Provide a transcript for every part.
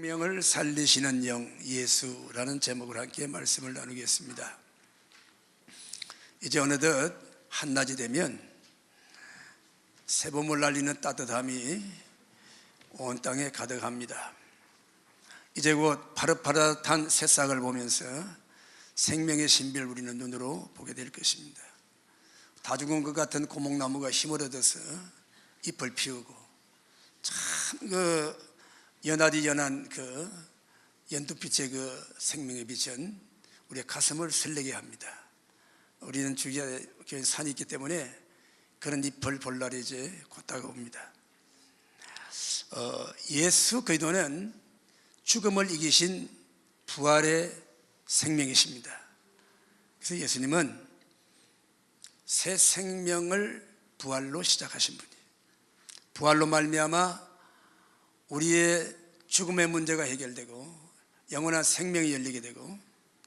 생명을 살리시는 영 예수라는 제목으로 함께 말씀을 나누겠습니다. 이제 어느덧 한낮이 되면 새봄을 날리는 따뜻함이 온 땅에 가득합니다. 이제 곧 파릇파릇한 새싹을 보면서 생명의 신비를 우리는 눈으로 보게 될 것입니다. 다 죽은 것 같은 고목나무가 힘을 얻어서 잎을 피우고 참 연하디 연한 연두빛의 생명의 빛은 우리의 가슴을 설레게 합니다. 우리는 주위에 산이 있기 때문에 그런 잎을 볼 날이 이제 곧 다가옵니다. 예수 그리스도는 죽음을 이기신 부활의 생명이십니다. 그래서 예수님은 새 생명을 부활로 시작하신 분이에요. 부활로 말미암아 우리의 죽음의 문제가 해결되고 영원한 생명이 열리게 되고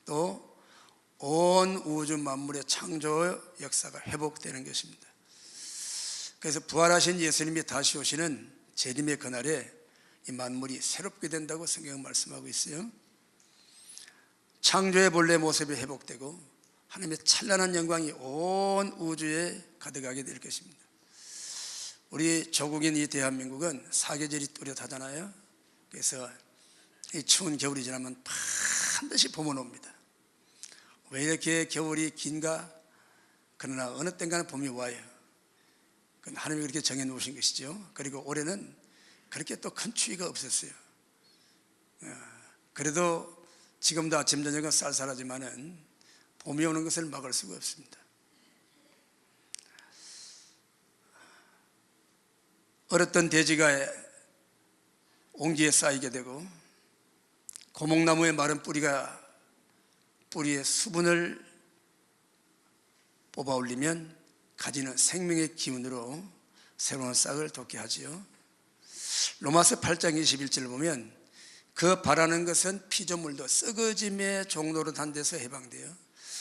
또 온 우주 만물의 창조 역사가 회복되는 것입니다. 그래서 부활하신 예수님이 다시 오시는 재림의 그날에 이 만물이 새롭게 된다고 성경은 말씀하고 있어요. 창조의 본래 모습이 회복되고 하나님의 찬란한 영광이 온 우주에 가득하게 될 것입니다. 우리 조국인 이 대한민국은 사계절이 뚜렷하잖아요. 그래서 이 추운 겨울이 지나면 반드시 봄은 옵니다. 왜 이렇게 겨울이 긴가? 그러나 어느 땐가는 봄이 와요. 그건 하나님이 그렇게 정해놓으신 것이죠. 그리고 올해는 그렇게 또 큰 추위가 없었어요. 그래도 지금도 아침 저녁은 쌀쌀하지만은 봄이 오는 것을 막을 수가 없습니다. 얼었던 대지가 온기에 쌓이게 되고 고목나무의 마른 뿌리의 수분을 뽑아 올리면 가지는 생명의 기운으로 새로운 싹을 돋게 하지요. 로마서 8장 21절을 보면 그 바라는 것은 피조물도 썩어짐의 종로로 단 데서 해방되어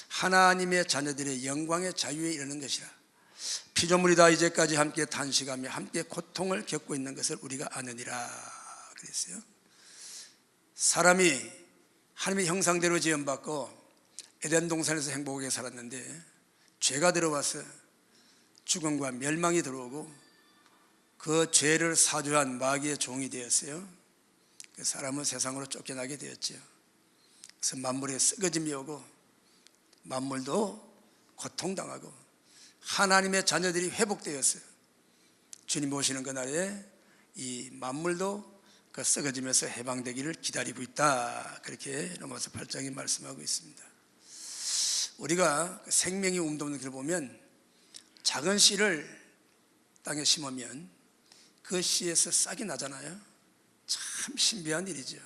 하나님의 자녀들의 영광의 자유에 이르는 것이라. 피조물이 다 이제까지 함께 탄식하며 함께 고통을 겪고 있는 것을 우리가 아느니라 그랬어요. 사람이 하나님의 형상대로 지음받고 에덴 동산에서 행복하게 살았는데 죄가 들어와서 죽음과 멸망이 들어오고 그 죄를 사주한 마귀의 종이 되었어요. 그 사람은 세상으로 쫓겨나게 되었죠. 그래서 만물에 썩어짐이 오고 만물도 고통당하고 하나님의 자녀들이 회복되었어요. 주님 오시는 그날에 이 만물도 그 썩어지면서 해방되기를 기다리고 있다. 그렇게 로마서 8장이 말씀하고 있습니다. 우리가 생명이 움돋는 것을 보면 작은 씨를 땅에 심으면 그 씨에서 싹이 나잖아요. 참 신비한 일이죠.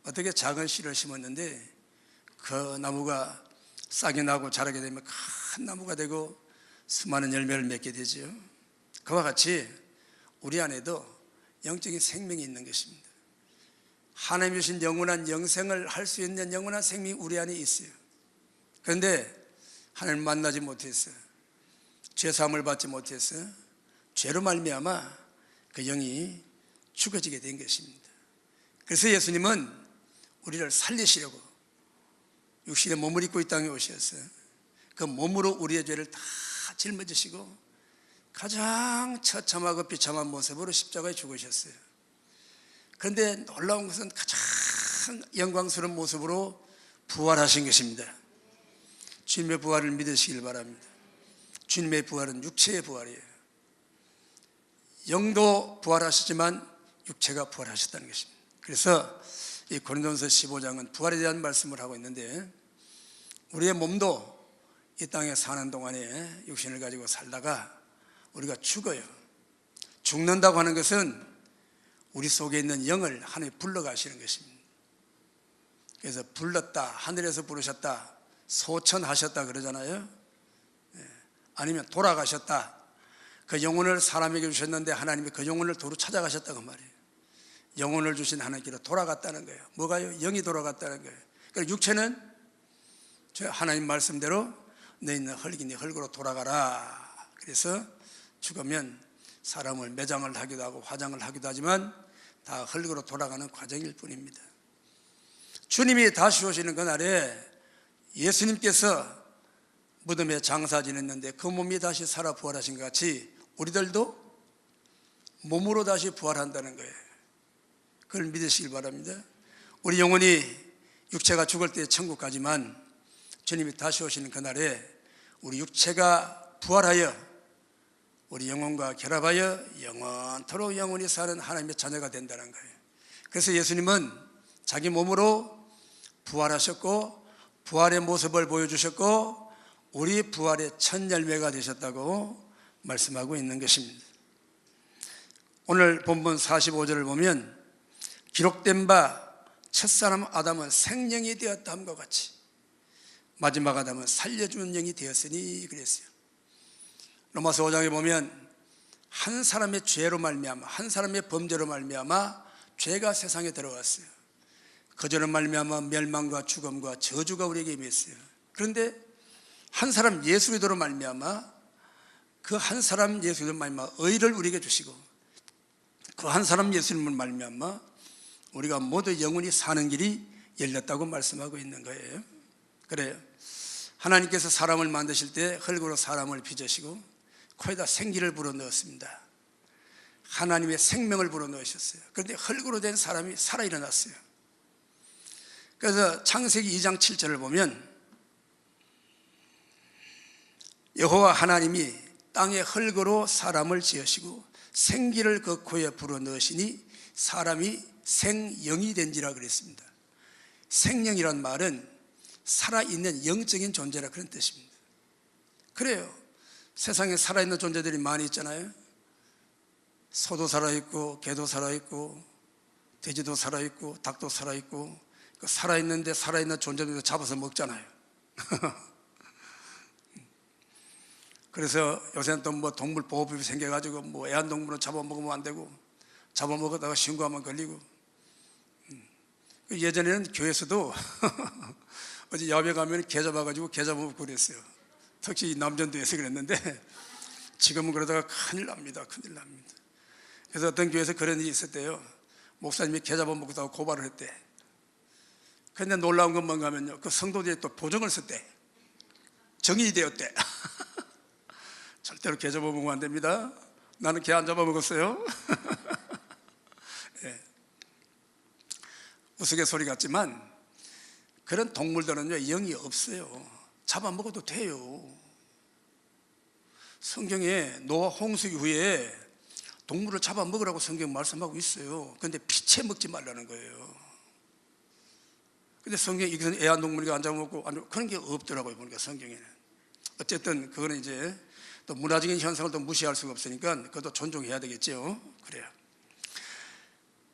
어떻게 작은 씨를 심었는데 그 나무가 싹이 나고 자라게 되면 큰 나무가 되고 수많은 열매를 맺게 되죠. 그와 같이 우리 안에도 영적인 생명이 있는 것입니다. 하나님 주신 영원한 영생을 할 수 있는 영원한 생명이 우리 안에 있어요. 그런데 하나님을 만나지 못해서 죄사함을 받지 못해서 죄로 말미암아 그 영이 죽어지게 된 것입니다. 그래서 예수님은 우리를 살리시려고 육신의 몸을 입고 이 땅에 오셔서 그 몸으로 우리의 죄를 다 짊어지시고 가장 처참하고 비참한 모습으로 십자가에 죽으셨어요. 그런데 놀라운 것은 가장 영광스러운 모습으로 부활하신 것입니다. 주님의 부활을 믿으시길 바랍니다. 주님의 부활은 육체의 부활이에요. 영도 부활하시지만 육체가 부활하셨다는 것입니다. 그래서 이 고린도전서 15장은 부활에 대한 말씀을 하고 있는데 우리의 몸도 이 땅에 사는 동안에 육신을 가지고 살다가 우리가 죽어요. 죽는다고 하는 것은 우리 속에 있는 영을 하나님이 불러가시는 것입니다. 그래서 불렀다, 하늘에서 부르셨다, 소천하셨다 그러잖아요. 아니면 돌아가셨다. 그 영혼을 사람에게 주셨는데 하나님이 그 영혼을 도로 찾아가셨다고 말이에요. 영혼을 주신 하나님께로 돌아갔다는 거예요. 뭐가요? 영이 돌아갔다는 거예요. 그러니까 육체는 하나님 말씀대로 너 있는 흙이 네 흙으로 돌아가라. 그래서 죽으면 사람을 매장을 하기도 하고 화장을 하기도 하지만 다 흙으로 돌아가는 과정일 뿐입니다. 주님이 다시 오시는 그날에 예수님께서 무덤에 장사 지냈는데 그 몸이 다시 살아 부활하신 것 같이 우리들도 몸으로 다시 부활한다는 거예요. 그걸 믿으시길 바랍니다. 우리 영혼이 육체가 죽을 때 천국 가지만 주님이 다시 오시는 그날에 우리 육체가 부활하여 우리 영혼과 결합하여 영원토록 영원히 사는 하나님의 자녀가 된다는 거예요. 그래서 예수님은 자기 몸으로 부활하셨고 부활의 모습을 보여주셨고 우리 부활의 첫 열매가 되셨다고 말씀하고 있는 것입니다. 오늘 본문 45절을 보면 기록된 바 첫사람 아담은 생명이 되었다 함과 같이 마지막 아담은 살려주는 영이 되었으니 그랬어요. 로마서 5장에 보면 한 사람의 죄로 말미암아 한 사람의 범죄로 말미암아 죄가 세상에 들어왔어요. 그저로 말미암아 멸망과 죽음과 저주가 우리에게 임했어요. 그런데 한 사람 예수 그리스도로 말미암아 그 한 사람 예수 그리스도로 말미암아 의를 우리에게 주시고 그 한 사람 예수님을 말미암아 우리가 모두 영원히 사는 길이 열렸다고 말씀하고 있는 거예요. 그래요. 하나님께서 사람을 만드실 때 흙으로 사람을 빚으시고 코에다 생기를 불어넣었습니다. 하나님의 생명을 불어넣으셨어요. 그런데 흙으로 된 사람이 살아 일어났어요. 그래서 창세기 2장 7절을 보면 여호와 하나님이 땅의 흙으로 사람을 지으시고 생기를 그 코에 불어넣으시니 사람이 생영이 된지라 그랬습니다. 생명이란 말은 살아있는 영적인 존재라 그런 뜻입니다. 그래요. 세상에 살아있는 존재들이 많이 있잖아요. 소도 살아있고 개도 살아있고 돼지도 살아있고 닭도 살아있고 살아있는데 살아있는 존재들도 잡아서 먹잖아요. 그래서 요새는 또 뭐 동물 보호법이 생겨가지고 뭐 애완동물은 잡아먹으면 안 되고 잡아먹었다가 신고하면 걸리고. 예전에는 교회에서도 어제 야외 가면 개 잡아가지고 개 잡아먹고 그랬어요. 특히 남전도에서 그랬는데 지금은 그러다가 큰일 납니다. 큰일 납니다. 그래서 어떤 교회에서 그런 일이 있었대요. 목사님이 개 잡아먹었다고 고발을 했대. 그런데 놀라운 건 뭔가 하면요, 그 성도들이 또 보증을 썼대. 정인이 되었대. 절대로 개 잡아먹으면 안 됩니다. 나는 개 안 잡아먹었어요. 네. 우스갯소리 같지만 그런 동물들은요 영이 없어요. 잡아먹어도 돼요. 성경에 노아 홍수 이후에 동물을 잡아먹으라고 성경 말씀하고 있어요. 그런데 피채 먹지 말라는 거예요. 근데 성경에 이것은 애완동물이 안 잡아먹고 그런 게 없더라고요. 보니까 성경에는. 어쨌든 그거는 이제 또 문화적인 현상을 또 무시할 수가 없으니까 그것도 존중해야 되겠죠. 그래요.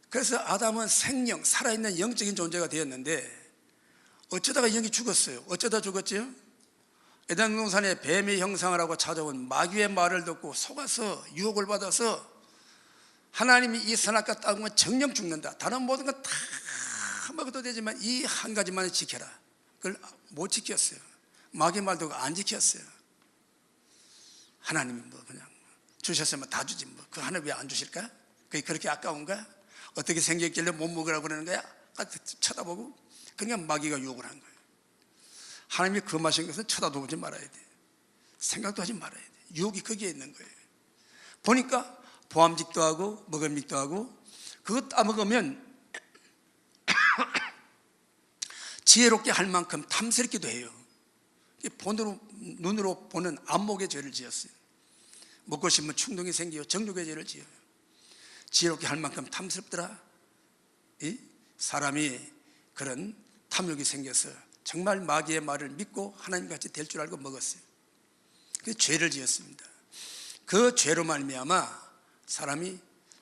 그래서 아담은 생명, 살아있는 영적인 존재가 되었는데 어쩌다가 영이 죽었어요. 어쩌다 죽었지요? 에덴 동산에 뱀의 형상을 하고 찾아온 마귀의 말을 듣고 속아서 유혹을 받아서 하나님이 이 선악과 따르면 정령 죽는다. 다른 모든 건 다 먹어도 되지만 이 한 가지만 지켜라. 그걸 못 지켰어요. 마귀의 말 듣고 안 지켰어요. 하나님이 뭐 그냥 주셨으면 다 주지 뭐. 그 하나 왜 안 주실까? 그게 그렇게 아까운가? 어떻게 생겼길래 못 먹으라고 그러는 거야? 쳐다보고 그냥 마귀가 유혹을 한 거예요. 하나님이 금하신 것은 쳐다도 보지 말아야 돼. 생각도 하지 말아야 돼. 유혹이 거기에 있는 거예요. 보니까 보암직도 하고 먹음직도 하고 그거 따먹으면 지혜롭게 할 만큼 탐스럽기도 해요. 눈으로 보는 안목의 죄를 지었어요. 먹고 싶으면 충동이 생기고 정욕의 죄를 지어요. 지혜롭게 할 만큼 탐스럽더라. 사람이 그런 탐욕이 생겨서 정말 마귀의 말을 믿고 하나님같이 될 줄 알고 먹었어요. 그 죄를 지었습니다. 그 죄로 말미암아 사람이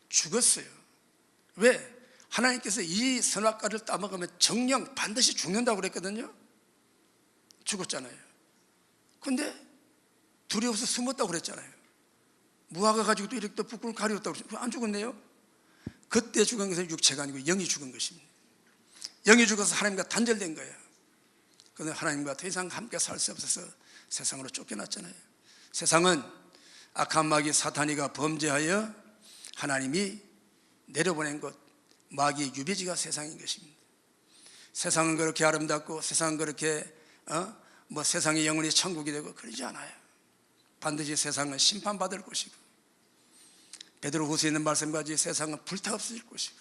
죽었어요. 왜? 하나님께서 이 선악과를 따먹으면 정령 반드시 죽는다고 그랬거든요. 죽었잖아요. 근데 두려워서 숨었다고 그랬잖아요. 무화과 가지고도 이렇게 부끄러운 가리웠다고 그랬죠. 안 죽었네요. 그때 죽은 것은 육체가 아니고 영이 죽은 것입니다. 영이 죽어서 하나님과 단절된 거예요. 그런데 하나님과 더 이상 함께 살 수 없어서 세상으로 쫓겨났잖아요. 세상은 악한 마귀 사탄이가 범죄하여 하나님이 내려보낸 것, 마귀의 유배지가 세상인 것입니다. 세상은 그렇게 아름답고 세상은 그렇게 세상의 영혼이 천국이 되고 그러지 않아요. 반드시 세상은 심판받을 것이고 베드로후서에 있는 말씀까지 세상은 불타없어질 것이고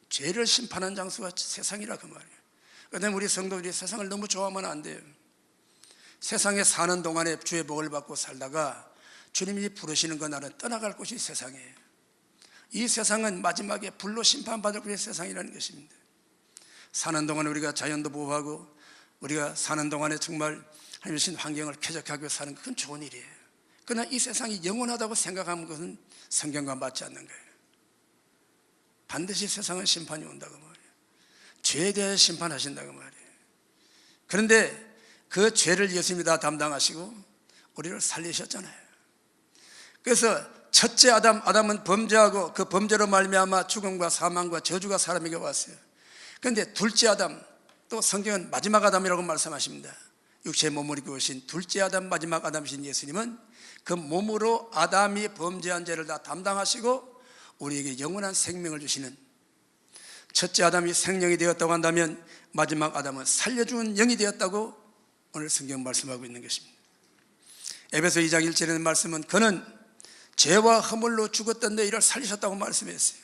죄를 심판하는 장소가 세상이라 그 말이에요. 그런데 우리 성도들이 세상을 너무 좋아하면 안 돼요. 세상에 사는 동안에 주의 복을 받고 살다가 주님이 부르시는 그 날은 떠나갈 곳이 세상이에요. 이 세상은 마지막에 불로 심판받을 곳이 세상이라는 것입니다. 사는 동안에 우리가 자연도 보호하고 우리가 사는 동안에 정말 하나님의 신 환경을 쾌적하게 위해서 사는 그건 좋은 일이에요. 그러나 이 세상이 영원하다고 생각하는 것은 성경과 맞지 않는 거예요. 반드시 세상은 심판이 온다고 말이에요. 죄에 대해 심판하신다고 말이에요. 그런데 그 죄를 예수님이 다 담당하시고 우리를 살리셨잖아요. 그래서 첫째 아담은 범죄하고 그 범죄로 말미암아 죽음과 사망과 저주가 사람에게 왔어요. 그런데 둘째 아담, 또 성경은 마지막 아담이라고 말씀하십니다. 육체의 몸을 입고 오신 둘째 아담, 마지막 아담이신 예수님은 그 몸으로 아담이 범죄한 죄를 다 담당하시고 우리에게 영원한 생명을 주시는, 첫째 아담이 생명이 되었다고 한다면 마지막 아담은 살려주는 영이 되었다고 오늘 성경 말씀하고 있는 것입니다. 에베소 2장 1절에 말씀은 그는 죄와 허물로 죽었던데 이를 살리셨다고 말씀했어요.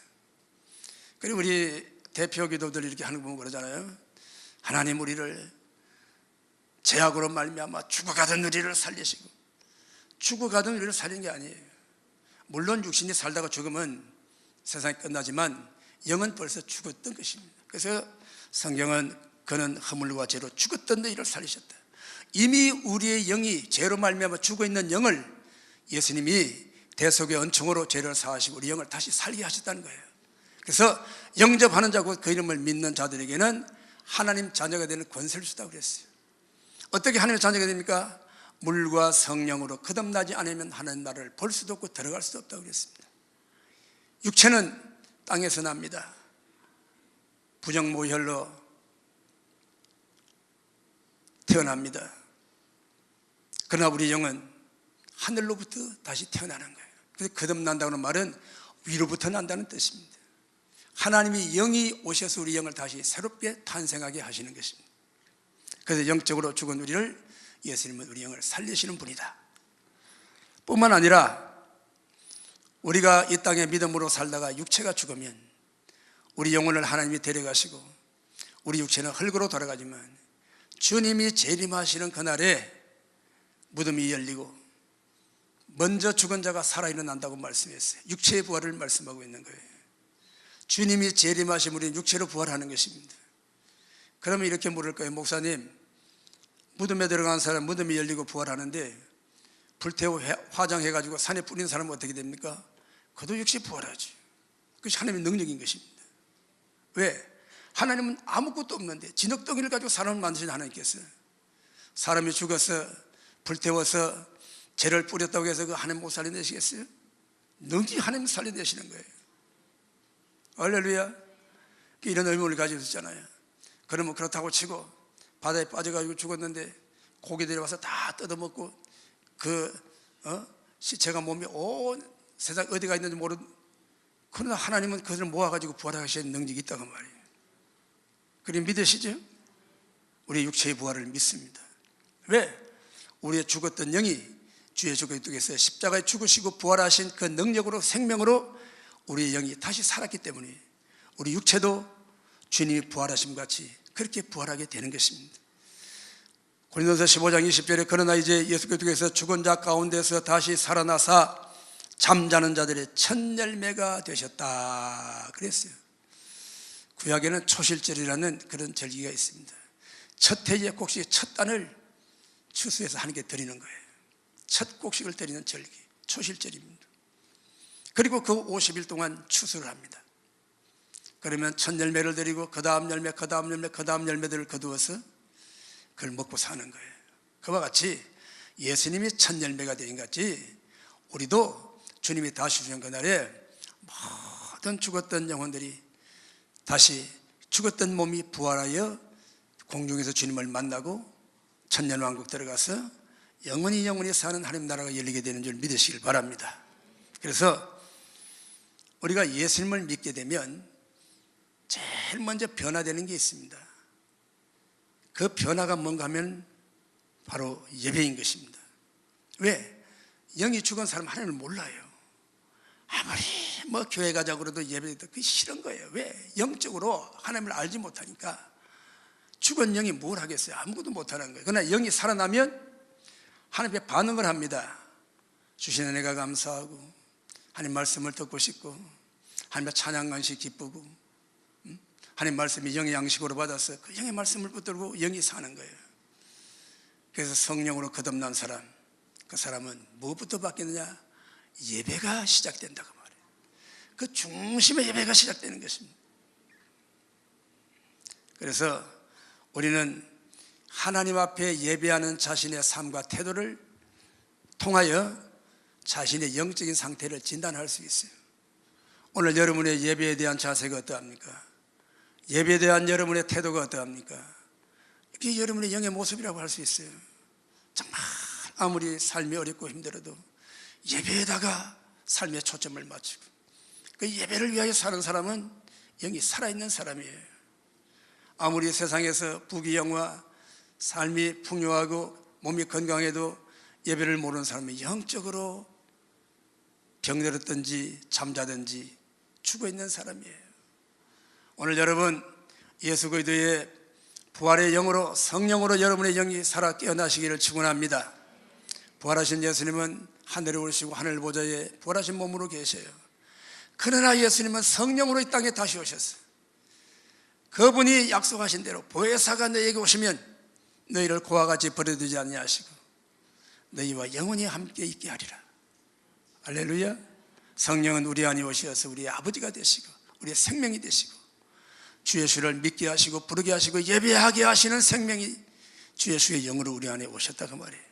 그리고 우리 대표 기도들 이렇게 하는 거 보면 그러잖아요. 하나님 우리를 죄악으로 말미암아 죽어가던 우리를 살리시고, 죽어가던 우리를 살린 게 아니에요. 물론 육신이 살다가 죽으면 세상이 끝나지만 영은 벌써 죽었던 것입니다. 그래서 성경은 그는 허물과 죄로 죽었던데 이를 살리셨다. 이미 우리의 영이 죄로 말미암아 죽어있는 영을 예수님이 대속의 은총으로 죄를 사하시고 우리 영을 다시 살게 하셨다는 거예요. 그래서 영접하는 자고 그 이름을 믿는 자들에게는 하나님 자녀가 되는 권세를 주다고 그랬어요. 어떻게 하나님의 자녀가 됩니까? 물과 성령으로 거듭나지 않으면 하나님 나라를 볼 수도 없고 들어갈 수도 없다고 그랬습니다. 육체는 땅에서 납니다. 부정모혈로 태어납니다. 그러나 우리 영은 하늘로부터 다시 태어나는 거예요. 그래서 거듭난다는 말은 위로부터 난다는 뜻입니다. 하나님이 영이 오셔서 우리 영을 다시 새롭게 탄생하게 하시는 것입니다. 그래서 영적으로 죽은 우리를 예수님은 우리 영을 살리시는 분이다. 뿐만 아니라 우리가 이 땅에 믿음으로 살다가 육체가 죽으면 우리 영혼을 하나님이 데려가시고 우리 육체는 흙으로 돌아가지만 주님이 재림하시는 그날에 무덤이 열리고 먼저 죽은 자가 살아 일어난다고 말씀했어요. 육체의 부활을 말씀하고 있는 거예요. 주님이 재림하시면 우리는 육체로 부활하는 것입니다. 그러면 이렇게 물을 거예요. 목사님, 무덤에 들어간 사람 무덤이 열리고 부활하는데 불태워 화장해가지고 산에 뿌리는 사람은 어떻게 됩니까? 그도 역시 부활하지. 그것이 하나님의 능력인 것입니다. 왜? 하나님은 아무것도 없는데 진흙덩이를 가지고 사람을 만드신 하나님께서 사람이 죽어서 불태워서 죄를 뿌렸다고 해서 그 하나님 못 살려내시겠어요? 능히 하나님 살려내시는 거예요. 할렐루야. 이런 의문을 가지고 있잖아요. 그러면 그렇다고 치고 바다에 빠져가지고 죽었는데 고기들이 와서 다 뜯어먹고 시체가 몸이 온 세상 어디가 있는지 모르는, 그러나 하나님은 그들을 모아가지고 부활하시는 능력이 있다고 말이에요. 그리 믿으시죠? 우리 육체의 부활을 믿습니다. 왜? 우리의 죽었던 영이 주의 그리스도께서 십자가에 죽으시고 부활하신 그 능력으로 생명으로 우리의 영이 다시 살았기 때문에 우리 육체도 주님이 부활하심 같이 그렇게 부활하게 되는 것입니다. 고린도서 15장 20절에 그러나 이제 예수 그리스도께서 죽은 자 가운데서 다시 살아나사 잠자는 자들의 첫 열매가 되셨다 그랬어요. 구약에는 초실절이라는 그런 절기가 있습니다. 첫 해의 곡식 첫 단을 추수해서 하나님께 드리는 거예요. 첫 곡식을 드리는 절기, 초실절입니다. 그리고 그 50일 동안 추수를 합니다. 그러면 첫 열매를 드리고 그 다음 열매, 그 다음 열매, 그 다음 열매들을 거두어서 그걸 먹고 사는 거예요. 그와 같이 예수님이 첫 열매가 되는 같이 우리도 주님이 다시 주신 그날에 모든 죽었던 영혼들이 다시 죽었던 몸이 부활하여 공중에서 주님을 만나고 천년왕국 들어가서 영원히 사는 하나님 나라가 열리게 되는 줄 믿으시길 바랍니다. 그래서 우리가 예수님을 믿게 되면 제일 먼저 변화되는 게 있습니다. 그 변화가 뭔가 하면 바로 예배인 것입니다. 왜? 영이 죽은 사람 하나님을 몰라요. 아무리 뭐 교회 가자고 그래도 예배도 그게 싫은 거예요. 왜? 영적으로 하나님을 알지 못하니까. 죽은 영이 뭘 하겠어요? 아무것도 못하는 거예요. 그러나 영이 살아나면 하나님 앞에 반응을 합니다. 주신 은혜가 감사하고 하나님 말씀을 듣고 싶고 하나님의 찬양 간식 기쁘고 하나님 말씀이 영의 양식으로 받아서 그 영의 말씀을 붙들고 영이 사는 거예요. 그래서 성령으로 거듭난 사람, 그 사람은 무엇부터 바뀌느냐? 예배가 시작된다고 말해요. 그 중심의 예배가 시작되는 것입니다. 그래서 우리는 하나님 앞에 예배하는 자신의 삶과 태도를 통하여 자신의 영적인 상태를 진단할 수 있어요. 오늘 여러분의 예배에 대한 자세가 어떠합니까? 예배에 대한 여러분의 태도가 어떠합니까? 이게 여러분의 영의 모습이라고 할 수 있어요. 정말 아무리 삶이 어렵고 힘들어도 예배에다가 삶의 초점을 맞추고 그 예배를 위하여 사는 사람은 영이 살아있는 사람이에요. 아무리 세상에서 부귀영화, 삶이 풍요하고 몸이 건강해도 예배를 모르는 사람은 영적으로 병들었든지 잠자든지 죽어있는 사람이에요. 오늘 여러분 예수 그리스도의 부활의 영으로 성령으로 여러분의 영이 살아 깨어나시기를 축원합니다. 부활하신 예수님은 하늘에 오르시고 하늘 보좌에 부활하신 몸으로 계셔요. 그러나 예수님은 성령으로 이 땅에 다시 오셨어요. 그분이 약속하신 대로 보혜사가 너희에게 오시면 너희를 고와 같이 버려두지 아니하시고 너희와 영원히 함께 있게 하리라. 할렐루야. 성령은 우리 안에 오셔서 우리의 아버지가 되시고 우리의 생명이 되시고 주 예수를 믿게 하시고 부르게 하시고 예배하게 하시는 생명이 주 예수의 영으로 우리 안에 오셨다고 말이에요.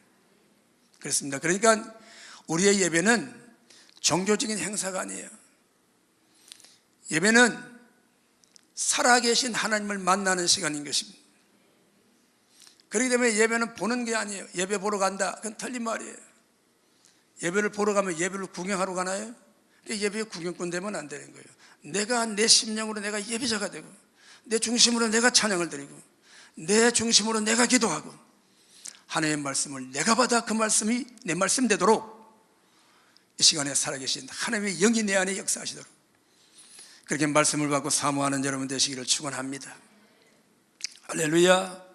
그렇습니다. 그러니까 우리의 예배는 종교적인 행사가 아니에요. 예배는 살아계신 하나님을 만나는 시간인 것입니다. 그렇기 때문에 예배는 보는 게 아니에요. 예배 보러 간다, 그건 틀린 말이에요. 예배를 보러 가면 예배를 구경하러 가나요? 예배 구경꾼 되면 안 되는 거예요. 내가 내 심령으로 내가 예배자가 되고 내 중심으로 내가 찬양을 드리고 내 중심으로 내가 기도하고 하나님의 말씀을 내가 받아 그 말씀이 내 말씀 되도록 이 시간에 살아계신 하나님의 영이 내 안에 역사하시도록 그렇게 말씀을 받고 사모하는 여러분 되시기를 축원합니다. 할렐루야.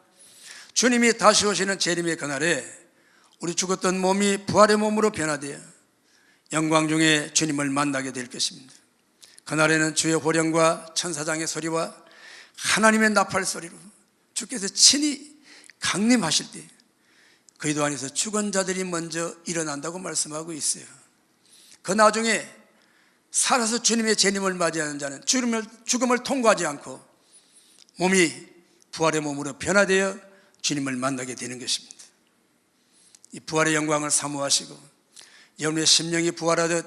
주님이 다시 오시는 재림의 그날에 우리 죽었던 몸이 부활의 몸으로 변화되어 영광 중에 주님을 만나게 될 것입니다. 그날에는 주의 호령과 천사장의 소리와 하나님의 나팔 소리로 주께서 친히 강림하실 때 그리스도 안에서 죽은 자들이 먼저 일어난다고 말씀하고 있어요. 그 나중에 살아서 주님의 재림을 맞이하는 자는 죽음을 통과하지 않고 몸이 부활의 몸으로 변화되어 주님을 만나게 되는 것입니다. 이 부활의 영광을 사모하시고 여러분의 심령이 부활하듯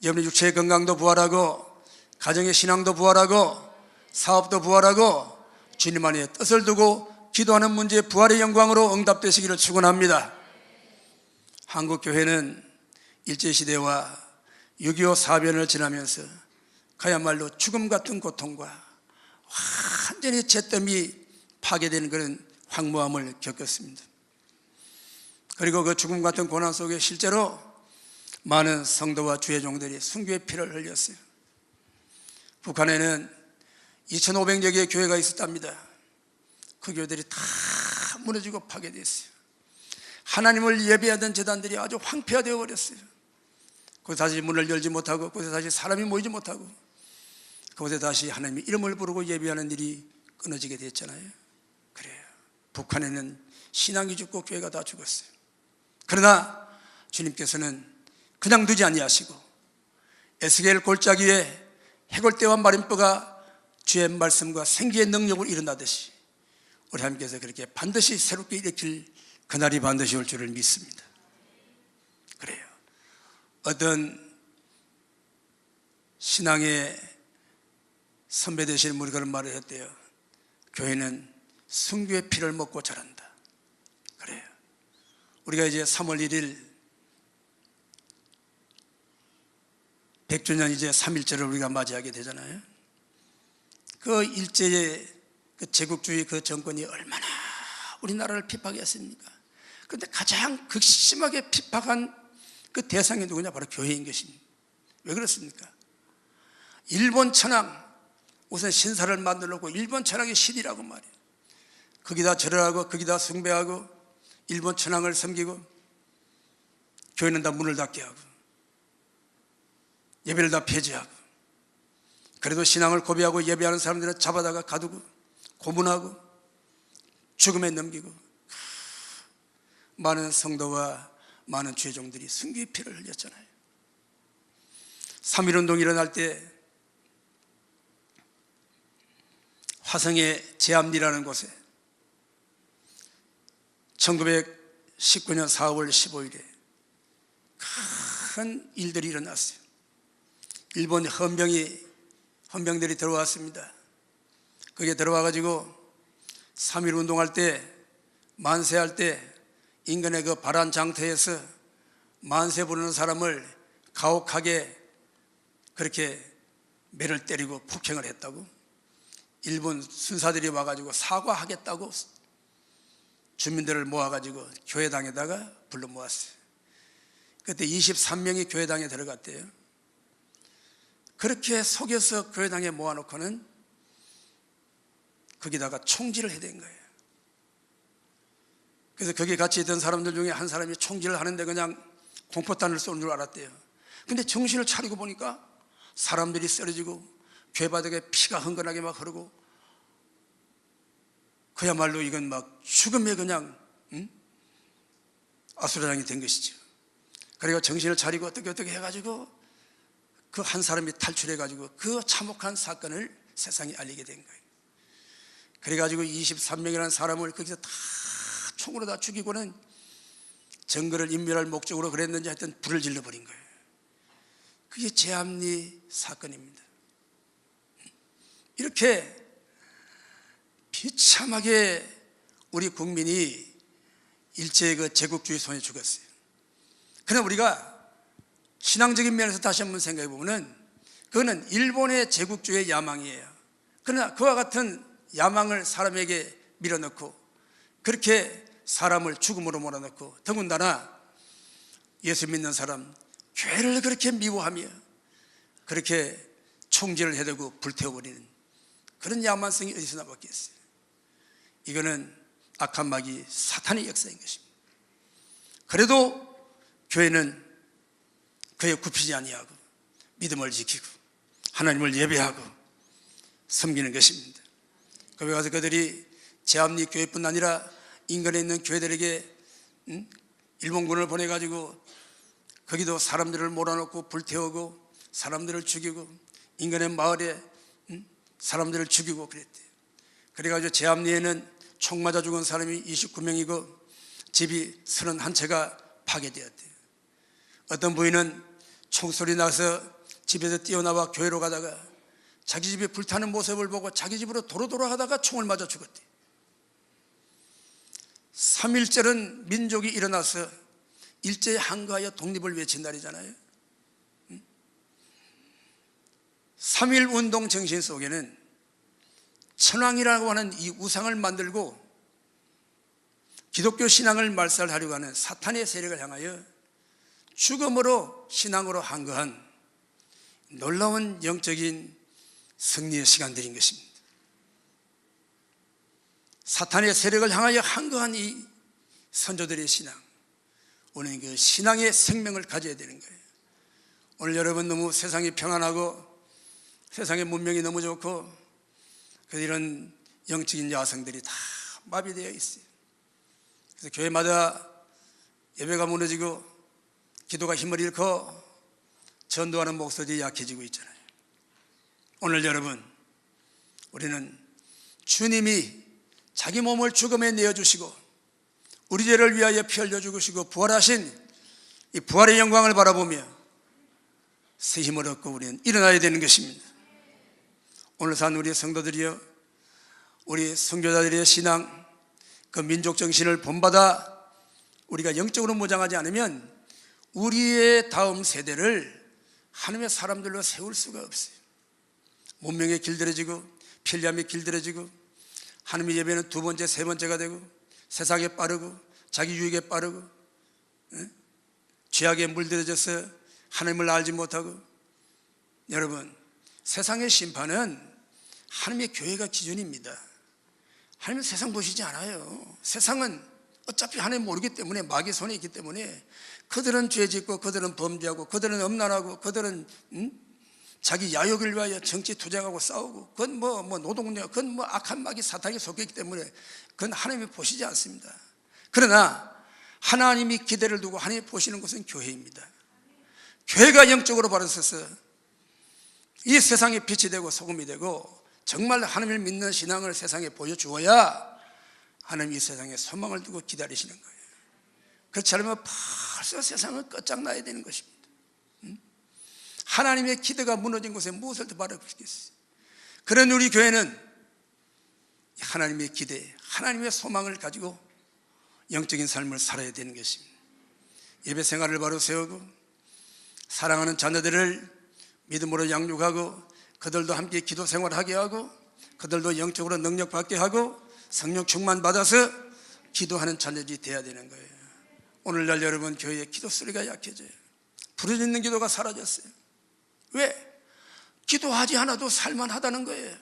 여러분의 육체의 건강도 부활하고 가정의 신앙도 부활하고 사업도 부활하고 주님 안에 뜻을 두고 기도하는 문제의 부활의 영광으로 응답되시기를 축원합니다. 한국교회는 일제시대와 6.25 사변을 지나면서 그야말로 죽음 같은 고통과 완전히 잿더미 파괴되는 그런 황무함을 겪었습니다. 그리고 그 죽음 같은 고난 속에 실제로 많은 성도와 주의 종들이 순교의 피를 흘렸어요. 북한에는 2,500여 개의 교회가 있었답니다. 그 교회들이 다 무너지고 파괴됐어요. 하나님을 예배하던 제단들이 아주 황폐화되어 버렸어요. 그곳에 다시 문을 열지 못하고 그곳에 다시 사람이 모이지 못하고 그곳에 다시 하나님의 이름을 부르고 예배하는 일이 끊어지게 됐잖아요. 그래요. 북한에는 신앙이 죽고 교회가 다 죽었어요. 그러나 주님께서는 그냥 두지 아니하시고 에스겔 골짜기에 해골대와 마림뼈가 주의 말씀과 생기의 능력을 일어나듯이 우리 하나님께서 그렇게 반드시 새롭게 일으킬 그날이 반드시 올 줄을 믿습니다. 그래요. 어떤 신앙의 선배 되시는 분이 그런 말을 했대요. 교회는 순교의 피를 먹고 자란다. 그래요. 우리가 이제 3월 1일 100주년 이제 3.1절을 우리가 맞이하게 되잖아요. 그 일제의 그 제국주의 그 정권이 얼마나 우리나라를 핍박했습니까? 그런데 가장 극심하게 핍박한 그 대상이 누구냐? 바로 교회인 것입니다. 왜 그렇습니까? 일본 천황, 우선 신사를 만들어 놓고 일본 천황의 신이라고 말이에요. 거기다 절하고 거기다 숭배하고 일본 천황을 섬기고 교회는 다 문을 닫게 하고 예배를 다 폐지하고, 그래도 신앙을 고백하고 예배하는 사람들은 잡아다가 가두고 고문하고 죽음에 넘기고, 많은 성도와 많은 죄종들이 순교의 피를 흘렸잖아요. 3.1운동이 일어날 때 화성의 제암리라는 곳에 1919년 4월 15일에 큰 일들이 일어났어요. 일본 헌병들이 들어왔습니다. 거기에 들어와가지고 3.1 운동할 때, 만세할 때 인근의 그 바란 장터에서 만세 부르는 사람을 가혹하게 그렇게 매를 때리고 폭행을 했다고, 일본 순사들이 와가지고 사과하겠다고 주민들을 모아가지고 교회당에다가 불러 모았어요. 그때 23명이 교회당에 들어갔대요. 그렇게 속여서 교회당에 모아놓고는 거기다가 총질을 해야 된 거예요. 그래서 거기 같이 있던 사람들 중에 한 사람이 총질을 하는데 그냥 공포탄을 쏘는 줄 알았대요. 근데 정신을 차리고 보니까 사람들이 쓰러지고 교회 바닥에 피가 흥건하게 막 흐르고, 그야말로 이건 막 죽음의 그냥 아수라장이 된 것이죠. 그리고 정신을 차리고 어떻게 해가지고 그 한 사람이 탈출해가지고 그 참혹한 사건을 세상에 알리게 된 거예요. 그래가지고 23명이라는 사람을 거기서 다 총으로 다 죽이고는 정거를 인멸할 목적으로 그랬는지 하여튼 불을 질러버린 거예요. 그게 제암리 사건입니다. 이렇게 비참하게 우리 국민이 일제의 그 제국주의 손에 죽었어요. 그러나 우리가 신앙적인 면에서 다시 한번 생각해 보면 그거는 일본의 제국주의 야망이에요. 그러나 그와 같은 야망을 사람에게 밀어넣고 그렇게 사람을 죽음으로 몰아넣고, 더군다나 예수 믿는 사람 교회를 그렇게 미워하며 그렇게 총질을 해대고 불태워버리는 그런 야만성이 어디서 나왔겠어요? 이거는 악한 마귀 사탄의 역사인 것입니다. 그래도 교회는 그에 굽히지 아니하고 믿음을 지키고 하나님을 예배하고 섬기는 것입니다. 거기 가서 그들이 제암리 교회뿐 아니라 인근에 있는 교회들에게 일본군을 보내가지고 거기도 사람들을 몰아넣고 불태우고 사람들을 죽이고 인근의 마을에 사람들을 죽이고 그랬대요. 그래가지고 제암리에는 총 맞아 죽은 사람이 29명이고 집이 31채가 파괴되었대요. 어떤 부인은 총소리 나서 집에서 뛰어나와 교회로 가다가 자기 집이 불타는 모습을 보고 자기 집으로 도로 돌아가다가 총을 맞아 죽었대요. 3.1절은 민족이 일어나서 일제에 항거하여 독립을 외친 날이잖아요. 3.1 운동 정신 속에는 천황이라고 하는 이 우상을 만들고 기독교 신앙을 말살하려고 하는 사탄의 세력을 향하여 죽음으로 신앙으로 항거한 놀라운 영적인 승리의 시간들인 것입니다. 사탄의 세력을 향하여 항거한 이 선조들의 신앙, 우리는 그 신앙의 생명을 가져야 되는 거예요. 오늘 여러분 너무 세상이 평안하고 세상의 문명이 너무 좋고 이런 영적인 야성들이 다 마비되어 있어요. 그래서 교회마다 예배가 무너지고 기도가 힘을 잃고 전도하는 목소리가 약해지고 있잖아요. 오늘 여러분, 우리는 주님이 자기 몸을 죽음에 내어주시고 우리 죄를 위하여 피 흘려 죽으시고 부활하신 이 부활의 영광을 바라보며 새 힘을 얻고 우리는 일어나야 되는 것입니다. 오늘 산 우리 성도들이여, 우리 선교자들의 신앙, 그 민족 정신을 본받아 우리가 영적으로 무장하지 않으면 우리의 다음 세대를 하나님의 사람들로 세울 수가 없어요. 문명에 길들여지고 편리함이 길들여지고 하나님의 예배는 두 번째, 세 번째가 되고 세상에 빠르고 자기 유익에 빠르고 죄악에 물들여져서 하나님을 알지 못하고, 여러분 세상의 심판은 하나님의 교회가 기준입니다. 하나님은 세상 보시지 않아요. 세상은 어차피 하나님 모르기 때문에 마귀 손에 있기 때문에 그들은 죄 짓고 그들은 범죄하고 그들은 음란하고 그들은 자기 야욕을 위하여 정치 투쟁하고 싸우고 그건 뭐 노동력, 그건 뭐 악한 마귀 사탄이 속했기 때문에 그건 하나님이 보시지 않습니다. 그러나 하나님이 기대를 두고 하나님이 보시는 것은 교회입니다. 교회가 영적으로 바로서서 이 세상에 빛이 되고 소금이 되고 정말 하나님을 믿는 신앙을 세상에 보여주어야 하나님 이 세상에 소망을 두고 기다리시는 거예요. 그렇지 않으면 벌써 세상은 끝장나야 되는 것입니다. 하나님의 기대가 무너진 곳에 무엇을 더 바라보시겠어요? 그런 우리 교회는 하나님의 기대, 하나님의 소망을 가지고 영적인 삶을 살아야 되는 것입니다. 예배 생활을 바로 세우고 사랑하는 자녀들을 믿음으로 양육하고 그들도 함께 기도 생활을 하게 하고 그들도 영적으로 능력받게 하고 성령 충만 받아서 기도하는 자녀들이 되어야 되는 거예요. 오늘날 여러분 교회의 기도 소리가 약해져요. 부르짖는 기도가 사라졌어요. 왜? 기도하지 않아도 살만하다는 거예요.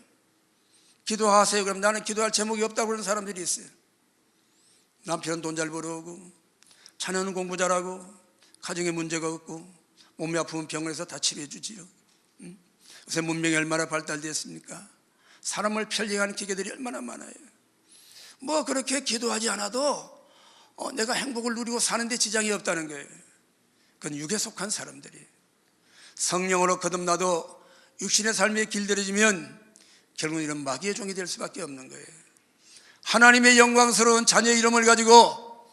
기도하세요. 그럼 나는 기도할 제목이 없다고 그러는 사람들이 있어요. 남편은 돈 잘 벌어오고 자녀는 공부 잘하고 가정에 문제가 없고 몸이 아프면 병원에서 다 치료해 주지요. 요새 문명이 얼마나 발달되었습니까? 사람을 편리하는 기계들이 얼마나 많아요. 뭐 그렇게 기도하지 않아도 내가 행복을 누리고 사는데 지장이 없다는 거예요. 그건 육에 속한 사람들이에요. 성령으로 거듭나도 육신의 삶에 길들여지면 결국은 이런 마귀의 종이 될 수밖에 없는 거예요. 하나님의 영광스러운 자녀의 이름을 가지고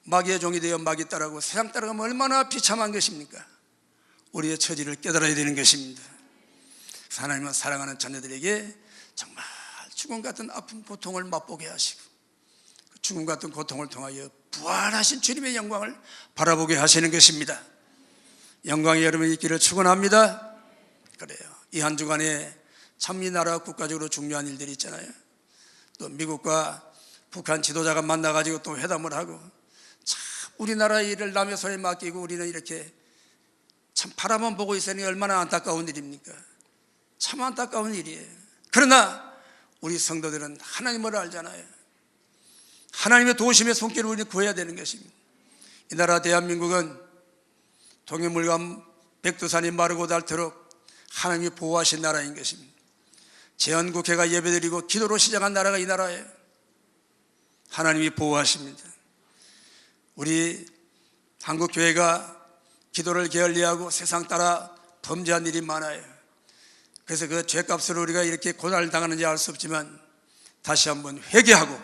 마귀의 종이 되어 마귀 따라가고 세상 따라가면 얼마나 비참한 것입니까? 우리의 처지를 깨달아야 되는 것입니다. 하나님은 사랑하는 자녀들에게 정말 죽음 같은 아픈 고통을 맛보게 하시고 죽음 같은 고통을 통하여 부활하신 주님의 영광을 바라보게 하시는 것입니다. 영광이 여러분이 있기를 축원합니다. 그래요. 이 한 주간에 참 이 나라 국가적으로 중요한 일들이 있잖아요. 또 미국과 북한 지도자가 만나가지고 또 회담을 하고 참 우리나라의 일을 남의 손에 맡기고 우리는 이렇게 참 바라만 보고 있으니 얼마나 안타까운 일입니까? 참 안타까운 일이에요. 그러나 우리 성도들은 하나님을 알잖아요. 하나님의 도우심의 손길을 우리는 구해야 되는 것입니다. 이 나라 대한민국은 동해물과 백두산이 마르고 닳도록 하나님이 보호하신 나라인 것입니다. 제헌국회가 예배드리고 기도로 시작한 나라가 이 나라예요. 하나님이 보호하십니다. 우리 한국교회가 기도를 게을리하고 세상 따라 범죄한 일이 많아요. 그래서 그 죄값으로 우리가 이렇게 고난을 당하는지 알 수 없지만 다시 한번 회개하고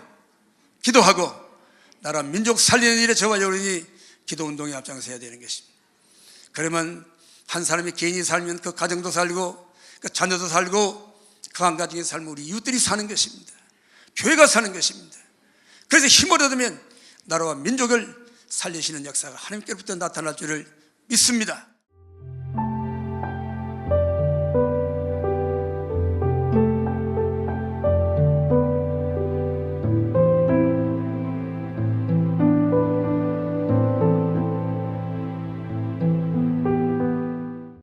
기도하고 나라 민족 살리는 일에 저와 여러분이 기도운동에 앞장서야 되는 것입니다. 그러면 한 사람이 개인이 살면 그 가정도 살고 그 자녀도 살고 그 한 가정의 삶을 우리 이웃들이 사는 것입니다. 교회가 사는 것입니다. 그래서 힘을 얻으면 나라와 민족을 살리시는 역사가 하나님께로부터 나타날 줄을 믿습니다.